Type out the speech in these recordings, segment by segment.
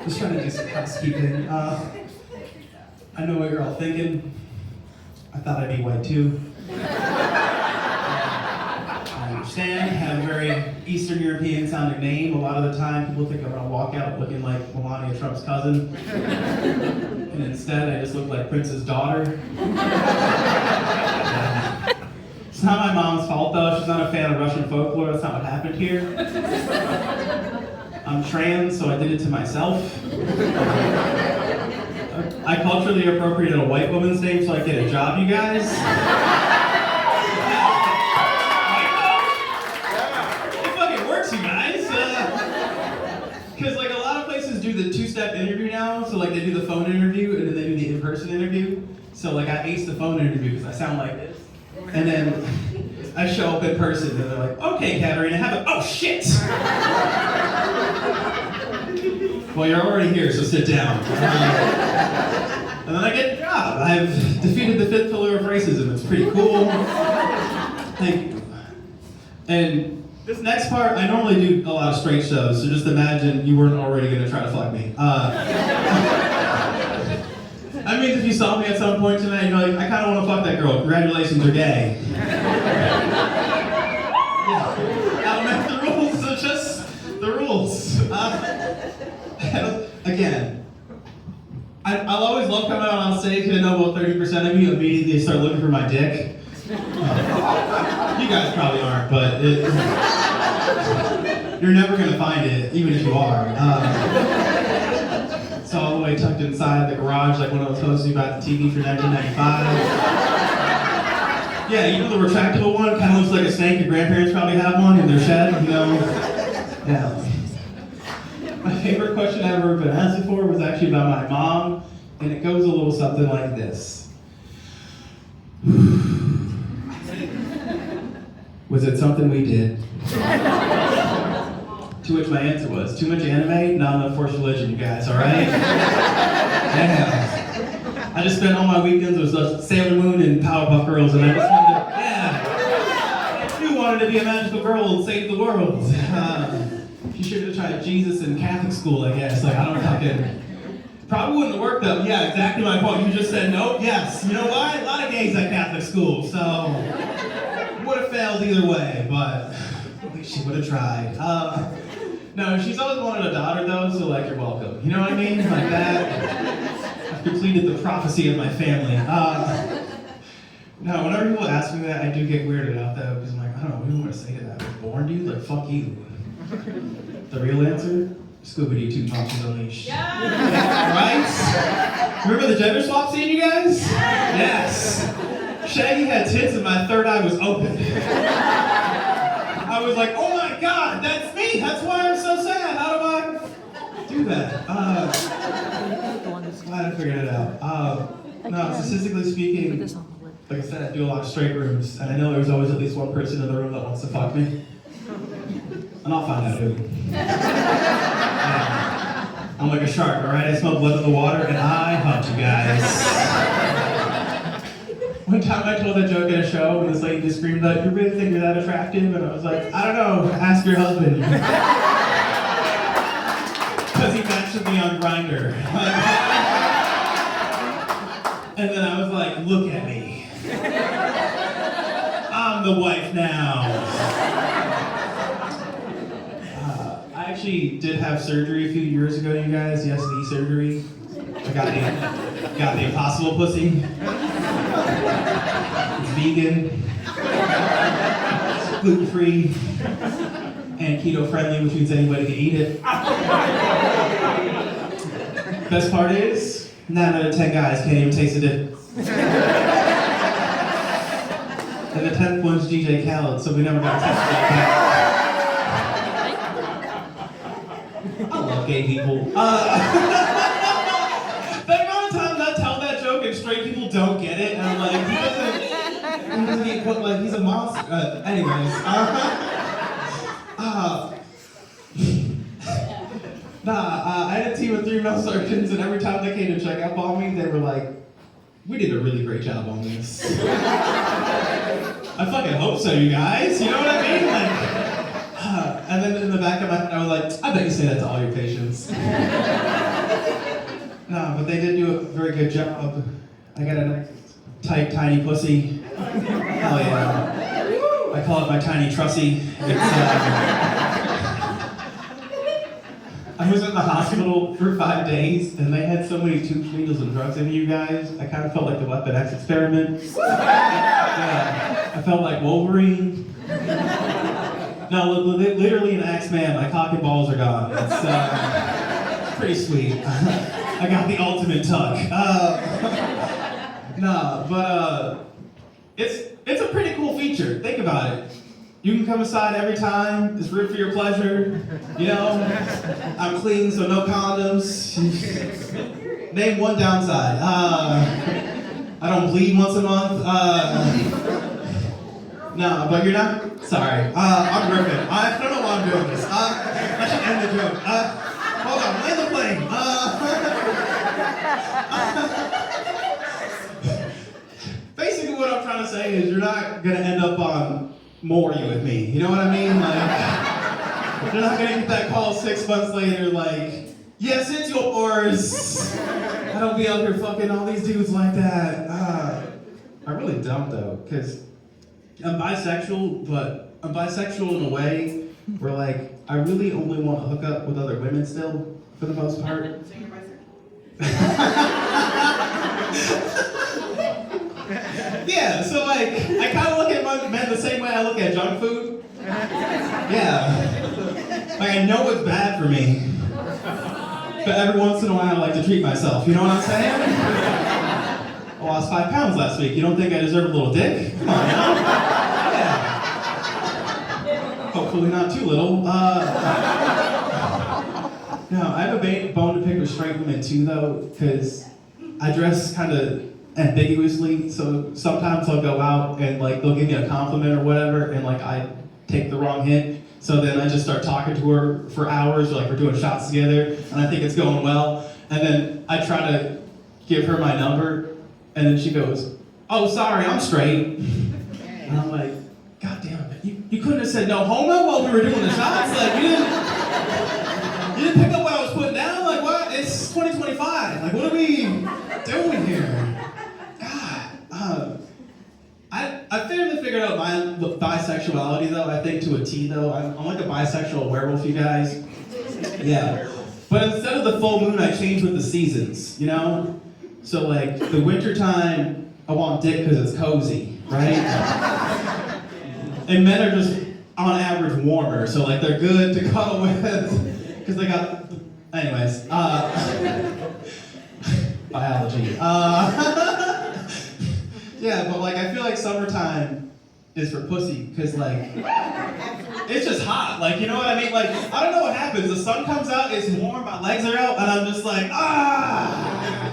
Just trying to do some housekeeping. I know what you're all thinking. I thought I'd be white too. I understand. I have a very Eastern European sounding name. A lot of the time people think I'm gonna walk out looking like Melania Trump's cousin. And instead I just look like Prince's daughter. It's not my mom's fault though. She's not a fan of Russian folklore. That's not what happened here. I'm trans, so I did it to myself. I culturally appropriated a white woman's name so I get a job, you guys. It fucking works, you guys. Because like a lot of places do the two-step interview now. So like they do the phone interview and then they do the in-person interview. So like I aced the phone interview because I sound like this. And then I show up in person and they're like, okay, Katarina, have a, oh shit! Well, you're already here, so sit down. And then I get a job. I've defeated the fifth pillar of racism. It's pretty cool. Thank you. And this next part, I normally do a lot of straight shows, so just imagine you weren't already gonna try to fuck me. I mean, if you saw me at some point tonight, you're like, I kinda wanna fuck that girl. Congratulations, you're gay. Yeah. I don't know the rules, so just the rules. Again, I'll always love coming out on stage because I know about 30% of you immediately start looking for my dick. You guys probably aren't, but you're never gonna find it, even if you are. It's all the way tucked inside the garage, like when I was told you about the TV for 1995. Yeah, you know the retractable one? Kind of looks like a snake. Your grandparents probably have one in their shed, you know? Yeah. My favorite question I've ever been asked before was actually about my mom, and it goes a little something like this. Was it something we did? To which my answer was, too much anime, not enough forced religion, you guys, alright? Yeah. I just spent all my weekends with Sailor Moon and Powerpuff Girls, and I just wanted to, I too wanted to be a magical girl and save the world. You should have tried Jesus in Catholic school, I guess. Like, I don't fucking... Probably wouldn't have worked though. Yeah, exactly my point. You just said nope, yes. You know why? A lot of gays at Catholic school, so... Would have failed either way, but at least she would have tried. No, she's always wanted a daughter though, so like, you're welcome. You know what I mean? Like that. I've completed the prophecy of my family. No, whenever people ask me that, I do get weirded out though, because I'm like, I don't know, what do you want to say to that? I was born, dude? Like, fuck you. The real answer? Scooby-Doo, 2 Monsters Unleashed. Yeah. Right? Remember the gender swap scene, you guys? Yes. Shaggy had tits and my third eye was open. I was like, oh my god, that's me! That's why I'm so sad! How do I do that? I figured it out. No, statistically speaking, like I said, I do a lot of straight rooms, and I know there's always at least one person in the room that wants to fuck me. And I'll find out who. I'm like a shark, alright? I smell blood in the water, and I hunt you guys. One time I told that joke at a show, and this lady just screamed out, you really think you're that attractive? And I was like, I don't know, ask your husband. Because he matched with me on Grindr. And then I was like, look at me. I'm the wife now. I actually did have surgery a few years ago, you guys. Yes, knee surgery. I got the impossible pussy. It's vegan, it's gluten-free, and keto-friendly, which means anybody can eat it. Best part is, 9 out of 10 guys can't even taste the difference. And the 10th one's DJ Khaled, so we never got to taste DJ Khaled. I love gay people. The amount of times I tell that joke and straight people don't get it, and I'm like, he doesn't get put, like, he's a monster. Anyways. I had a team of 3 male surgeons, and every time they came to check up on me, they were like, we did a really great job on this. I fucking hope so, you guys. You know what I mean? Like, and then in the back of my head, I was like, I bet you say that to all your patients. but they did do a very good job. I got a nice, tight, tiny pussy. Hell yeah. I call it my tiny trussy. I was in the hospital for 5 days, and they had so many tubes, needles, and drugs in you guys. I kind of felt like the Weapon X experiment. Yeah, I felt like Wolverine. No, literally an X-Man. My cock and balls are gone. It's pretty sweet. I got the ultimate tuck. It's a pretty cool feature. Think about it. You can come aside every time. It's root for your pleasure. You know, I'm clean, so no condoms. Name one downside. I don't bleed once a month. No, but you're not. Sorry. I'm ripping. I don't know why I'm doing this. I should end the joke. Hold on. Land the plane. Basically, what I'm trying to say is you're not gonna end up on more you with me. You know what I mean? Like, you're not gonna get that call 6 months later like, yes, it's yours. I don't be out here fucking all these dudes like that. I really don't though, because I'm bisexual, but I'm bisexual in a way where like, I really only want to hook up with other women still, for the most part. So you're bisexual. Yeah, so like, I kind of look at men the same way I look at junk food. Yeah. Like, I know it's bad for me, but every once in a while I like to treat myself, you know what I'm saying? I lost 5 pounds last week. You don't think I deserve a little dick? Come on now. Yeah. Hopefully not too little. No, I have a bone to pick with straight women too though, because I dress kind of ambiguously, so sometimes I'll go out and like they'll give me a compliment or whatever and like I take the wrong hint, so then I just start talking to her for hours, like we're doing shots together and I think it's going well, and then I try to give her my number and then she goes, oh sorry, I'm straight. And I'm like, god damn it, you couldn't have said no homo while we were doing the shots? Like you didn't pick up what I was putting down? Like what? It's 2025, like what are we doing here? I fairly figured out my bisexuality though, I think to a T though. I'm like a bisexual werewolf, you guys. Yeah. But instead of the full moon, I change with the seasons, you know? So like, the winter time, I want dick because it's cozy, right? And men are just, on average, warmer, so like they're good to cuddle with, because they got, anyways. Biology. Yeah, but like I feel like summertime is for pussy, because like, it's just hot, like you know what I mean? Like, I don't know what happens, the sun comes out, it's warm, my legs are out, and I'm just like, ah!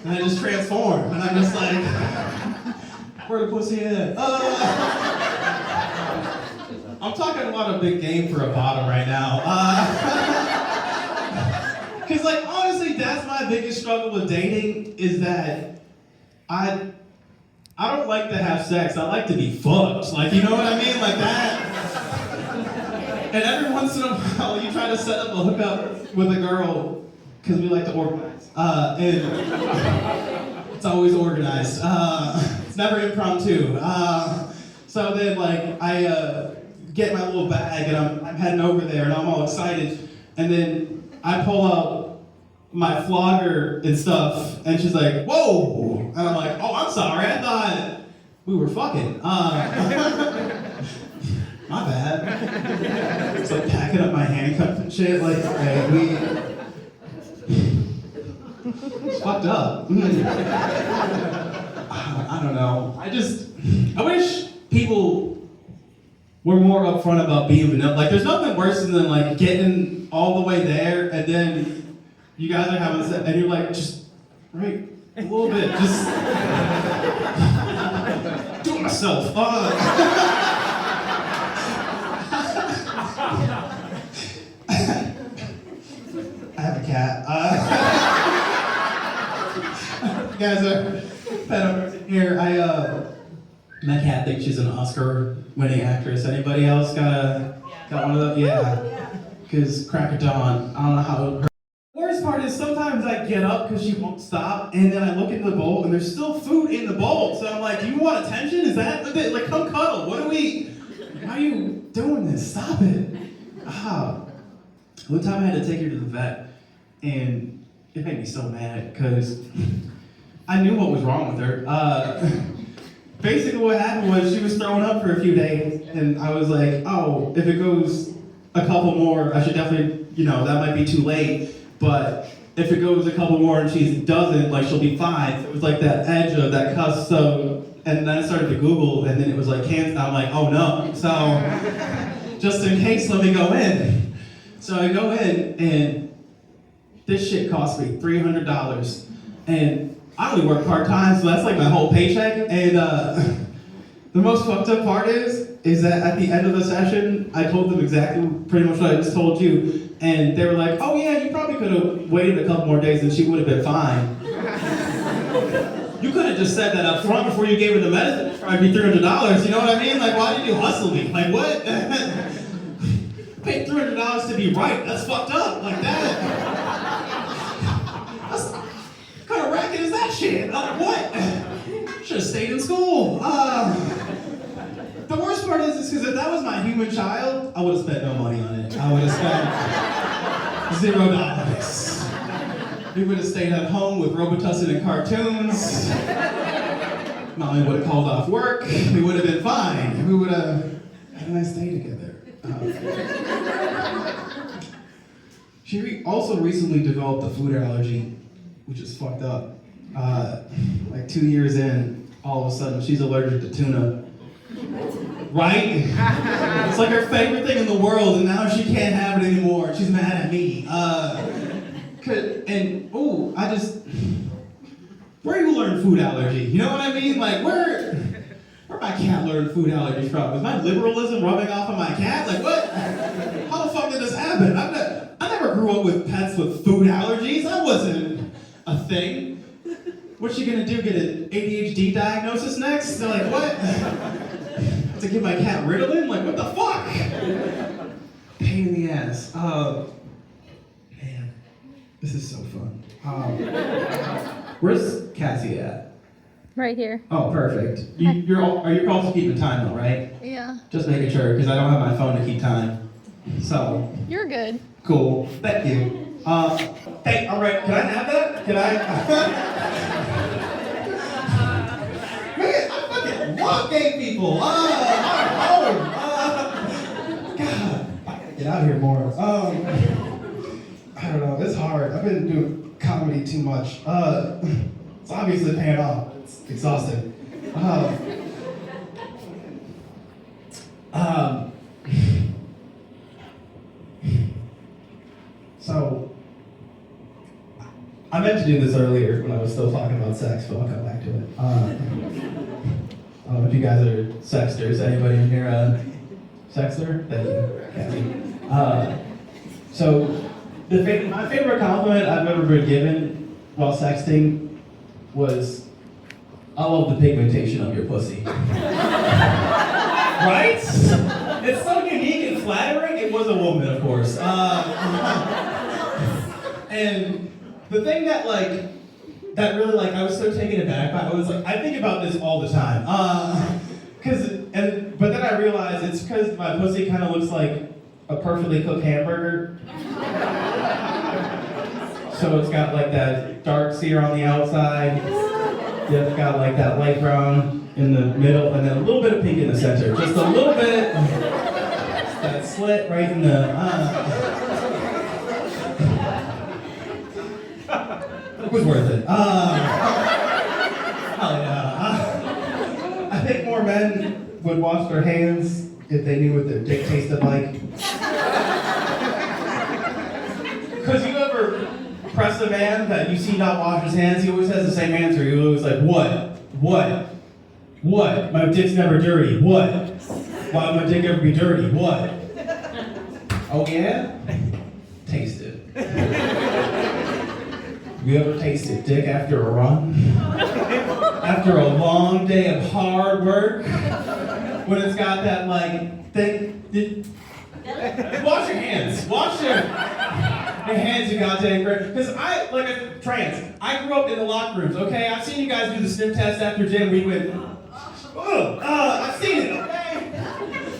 And I just transform, and I'm just like, where the pussy at? I'm talking a lot of big game for a bottom right now. Because like, honestly, that's my biggest struggle with dating, is that I don't like to have sex, I like to be fucked. Like, you know what I mean? Like that. And every once in a while, you try to set up a hookup with a girl, because we like to organize. And it's always organized. It's never impromptu. So then, like, I get my little bag, and I'm heading over there, and I'm all excited. And then I pull out my flogger and stuff, and she's like, whoa! And I'm like, oh, I'm sorry, I thought we were fucking. My bad. It's like packing up my handcuffs and shit, like, okay, it's fucked up. I don't know. I wish people were more upfront about being vanilla. Like, there's nothing worse than like getting all the way there, and then you guys are having sex, and you're like, just, right, a little bit, just, do it myself. I have a cat. You guys are pet owners in here. My cat thinks she's an Oscar-winning actress. Anybody else got one of those? Yeah. Because Crack of Dawn, I don't know how. Where's part is sometimes I get up because she won't stop, and then I look into the bowl and there's still food in the bowl. So I'm like, do you want attention? Is that like, come cuddle? Why are you doing this? Stop it. One time I had to take her to the vet, and it made me so mad because I knew what was wrong with her. Basically what happened was she was throwing up for a few days, and I was like, oh, if it goes a couple more, I should definitely, that might be too late, but if it goes a couple more and she doesn't, like, she'll be fine. So it was like that edge of that cusp, so, and then I started to Google, and then it was like cancer. I'm like, oh no. So, just in case, let me go in. So I go in, and this shit cost me $300. And I only work part-time, so that's like my whole paycheck. And the most fucked up part is that at the end of the session, I told them exactly pretty much what I just told you. And they were like, oh yeah, you probably could have waited a couple more days and she would have been fine. You could have just said that up front before you gave her the medicine. I'd be $300, you know what I mean? Like, why did you hustle me? Like, what? Paid $300 to be right. That's fucked up. Like that. What kind of racket is that shit? Like, what? Should have stayed in school. The worst part is because if that was my human child, I would have spent no money on it. I would have spent $0. We would have stayed at home with Robitussin and cartoons. Molly would have called off work. We would have been fine. We would have had a nice day together. She also recently developed a food allergy, which is fucked up. Like 2 years in, all of a sudden she's allergic to tuna. Right? It's like her favorite thing in the world, and now she can't have it anymore. She's mad at me. Where do you learn food allergy? You know what I mean? Like, where my cat learn food allergy from? Is my liberalism rubbing off on my cat? Like, what? How the fuck did this happen? I never grew up with pets with food allergies. That wasn't a thing. What's she gonna do? Get an ADHD diagnosis next? They're like, what? Have to give my cat Ritalin? Like, what the fuck? Pain in the ass. Man, this is so fun. Where's Cassie at? Right here. Oh, perfect. You're also keeping time though, right? Yeah. Just making sure, because I don't have my phone to keep time. So. You're good. Cool. Thank you. Hey, all right. Can I have that? Can I? Man, I fucking love gay people. God, I gotta get out here more. I don't know. It's hard. I've been doing comedy too much. It's obviously paying off. It's exhausting. So, I meant to do this earlier when I was still talking about sex, but I'll come back to it. I don't know if you guys are sexters. Anybody in here a sexter? Thank you, Kathy. So, my favorite compliment I've ever been given while sexting was, I love the pigmentation of your pussy. Right? It's so unique and flattering. It was a woman, of course. And the thing that really I was so taken aback by, I think about this all the time. But then I realized it's because my pussy kind of looks like a perfectly cooked hamburger. So it's got like that dark sear on the outside. Yeah, it's got like that light brown in the middle, and then a little bit of pink in the center. Just a little bit. That slit right in the. It was worth it. Hell yeah. I think more men would wash their hands if they knew what their dick tasted like. Because you ever press a man that you see not wash his hands, he always has the same answer. He always like, what? What? My dick's never dirty. What? Why would my dick ever be dirty? What? Oh yeah? Taste it. You ever tasted dick after a run? After a long day of hard work? When it's got that like thing? Wash your hands. and hands you goddamn great. Because I, like a trans, I grew up in the locker rooms, okay? I've seen you guys do the sniff test after gym. We went, I've seen it, okay?